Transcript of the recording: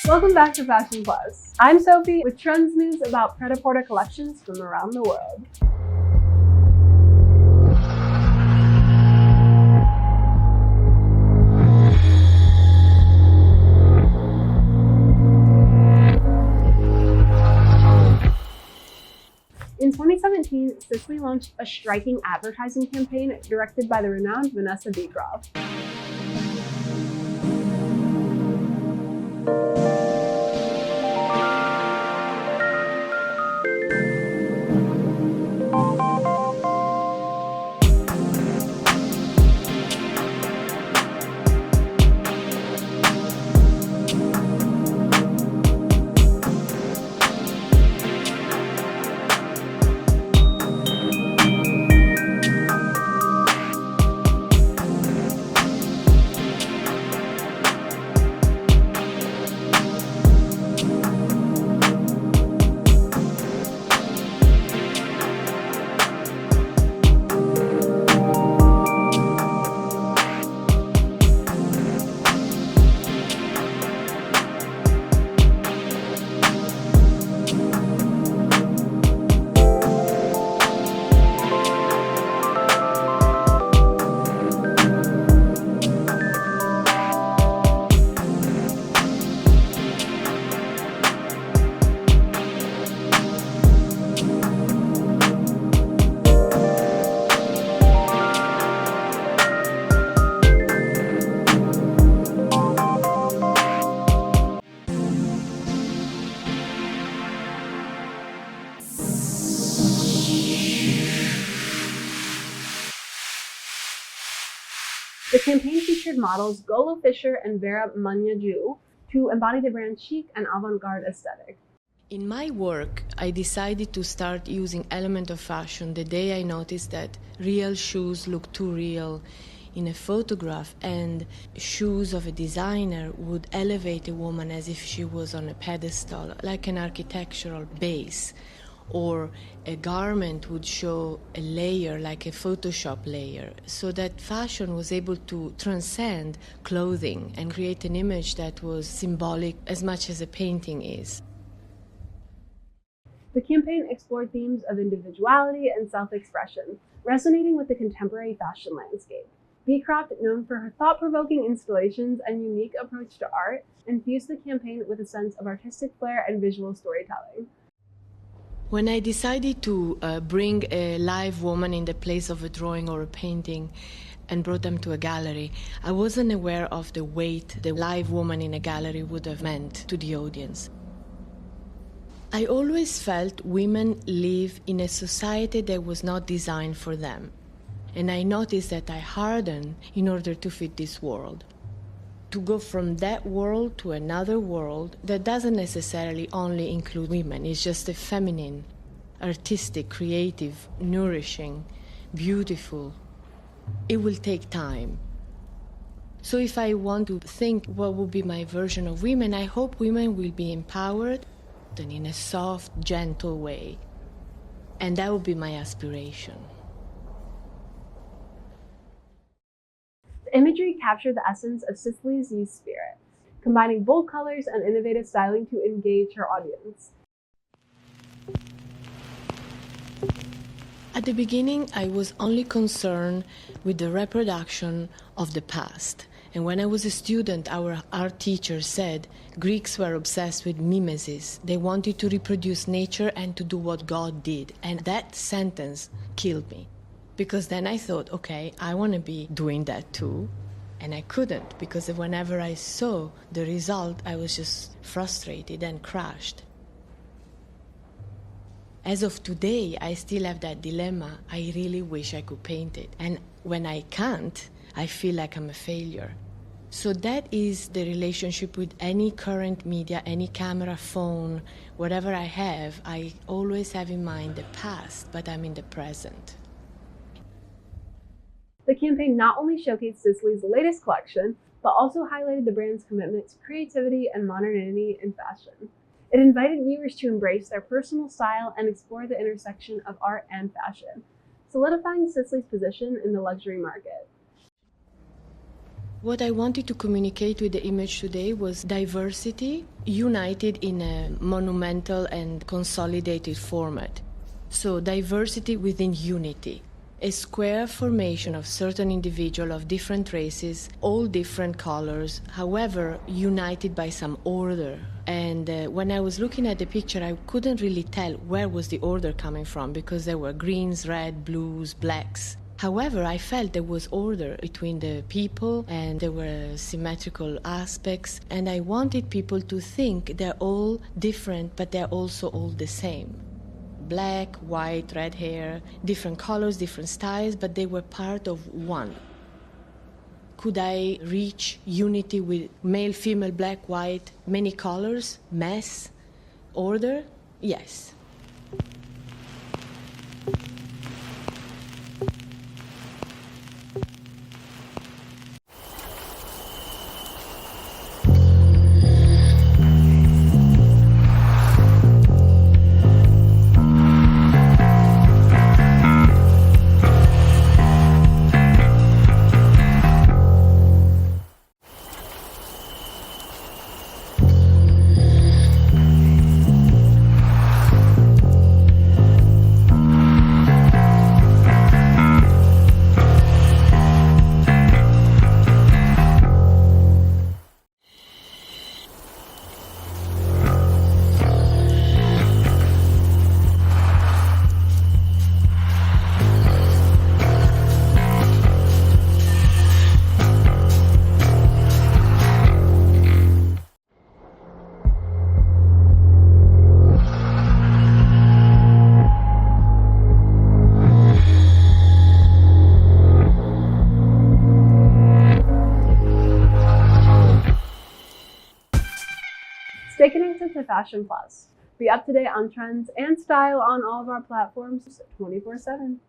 Welcome back to Fashion Plus. I'm Sophie with trends news about Pret-a-Porter collections from around the world. In 2017, Sisley launched a striking advertising campaign directed by the renowned Vanessa Beecroft. The campaign featured models Golo, Fischer, and Vera Munyangaju to embody the brand's chic and avant-garde aesthetic. In my work, I decided to start using elements of fashion the day I noticed that real shoes look too real in a photograph, and shoes of a designer would elevate a woman as if she was on a pedestal, like an architectural base. Or a garment would show a layer, like a Photoshop layer, so that fashion was able to transcend clothing and create an image that was symbolic as much as a painting is. The campaign explored themes of individuality and self-expression, resonating with the contemporary fashion landscape. Beecroft, known for her thought-provoking installations and unique approach to art, infused the campaign with a sense of artistic flair and visual storytelling. When I decided to bring a live woman in the place of a drawing or a painting and brought them to a gallery, I wasn't aware of the weight the live woman in a gallery would have meant to the audience. I always felt women live in a society that was not designed for them, and I noticed that I hardened in order to fit this world. To go from that world to another world that doesn't necessarily only include women. It's just a feminine, artistic, creative, nourishing, beautiful. It will take time. So if I want to think what would be my version of women, I hope women will be empowered and in a soft, gentle way. And that would be my aspiration. The imagery captured the essence of Sisley's youth spirit, combining bold colors and innovative styling to engage her audience. At the beginning, I was only concerned with the reproduction of the past. And when I was a student, our art teacher said Greeks were obsessed with mimesis. They wanted to reproduce nature and to do what God did. And that sentence killed me. Because then I thought, okay, I want to be doing that too. And I couldn't, because whenever I saw the result, I was just frustrated and crushed. As of today, I still have that dilemma. I really wish I could paint it. And when I can't, I feel like I'm a failure. So that is the relationship with any current media, any camera, phone, whatever I have. I always have in mind the past, but I'm in the present. The campaign not only showcased Sisley's latest collection, but also highlighted the brand's commitment to creativity and modernity in fashion. It invited viewers to embrace their personal style and explore the intersection of art and fashion, solidifying Sisley's position in the luxury market. What I wanted to communicate with the image today was diversity united in a monumental and consolidated format. So diversity within unity. A square formation of certain individuals of different races, all different colors, however, united by some order. And when I was looking at the picture, I couldn't really tell where was the order coming from because there were greens, red, blues, blacks. However, I felt there was order between the people and there were symmetrical aspects, and I wanted people to think they're all different, but they're also all the same. Black, white, red hair, different colors, different styles, but they were part of one. Could I reach unity with male, female, black, white, many colors, mass, order? Yes. Stay connected to Fashion Plus. Be up to date on trends and style on all of our platforms 24/7.